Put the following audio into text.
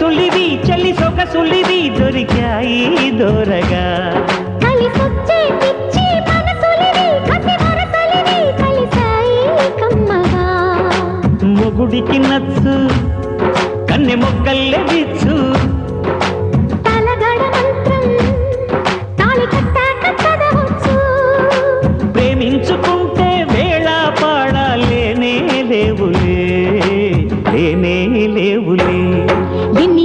వయసులివి చలి సొగసులివి దొరికాయి దూరగా కలిసొచ్చే పిచ్చి మనసులివి కసి వరసలివి కలిసాయి కమ్మగా మొగుడికి నచ్చు కన్నె మొక్కల్లే విచ్చు తలగడ మంత్రం తాళి కట్టాక చదవచ్చు ప్రేమించుకుంటే వేళ పాడాలేనే లేవులే లేనే లేవులే ఎన్ని